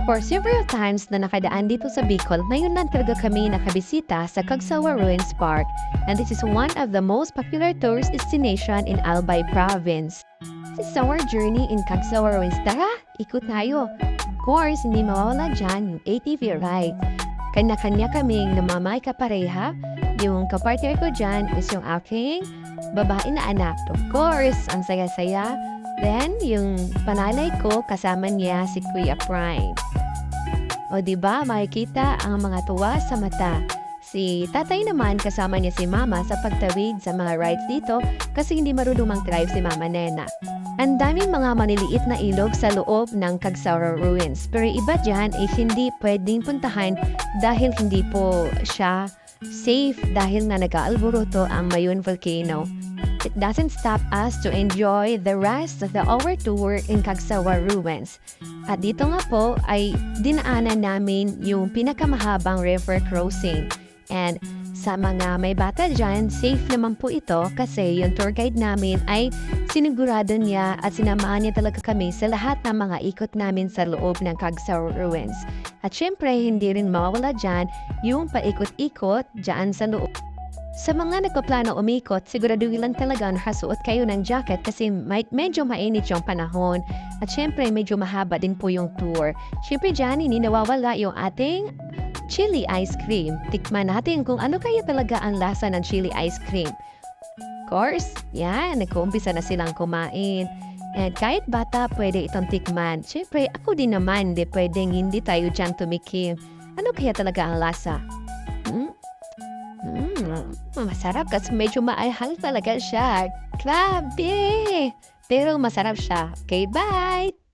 For several times na nakadaan dito sa Bicol, ngayon lang talaga kami nakabisita sa Cagsawa Ruins Park, and this is one of the most popular tourist destination in Albay Province. This is our journey in Cagsawa Ruins. Tara, ikot tayo. Of course, hindi mawawala dyan yung ATV ride. Kanya-kanya kaming namamay kapareha. Yung kapartner ko dyan is yung aking babae na anak. Of course, ang saya-saya. Then, yung panalay ko, kasama niya si Kuya Prime. O diba, makikita ang mga tuwa sa mata. Si tatay naman, kasama niya si mama sa pagtawid sa mga rides dito kasi hindi marunong mag-drive si Mama Nena. Ang daming mga maniliit na ilog sa loob ng Cagsawa Ruins. Pero iba dyan ay hindi pwedeng puntahan dahil hindi po siya safe dahil na nag-aalboroto ang Mayon Volcano. It doesn't stop us to enjoy the rest of our tour in Cagsawa Ruins. At dito nga po ay dinaanan namin yung pinakamahabang river crossing. And sa mga may bata dyan, safe naman po ito kasi yung tour guide namin ay sinigurado niya at sinamahan niya talaga kami sa lahat ng mga ikot namin sa loob ng Cagsawa Ruins. At syempre, hindi rin mawawala dyan yung paikot-ikot dyan sa loob. Sa mga nagpaplano umikot, siguraduhin lang talaga nakasuot kayo ng jacket kasi medyo mainit yung panahon. At syempre, medyo mahaba din po yung tour. Syempre dyan, hindi nawawala yung ating chili ice cream. Tikman natin kung ano kaya talaga ang lasa ng chili ice cream. Of course, yan, nag-uumpisa na silang kumain. And kahit bata, pwede itong tikman. Syempre, ako din naman, pwedeng hindi tayo dyan tumikim. Ano kaya talaga ang lasa? Masarap kasi medyo maahal talaga siya. Grabe! Pero masarap siya. Okay, bye!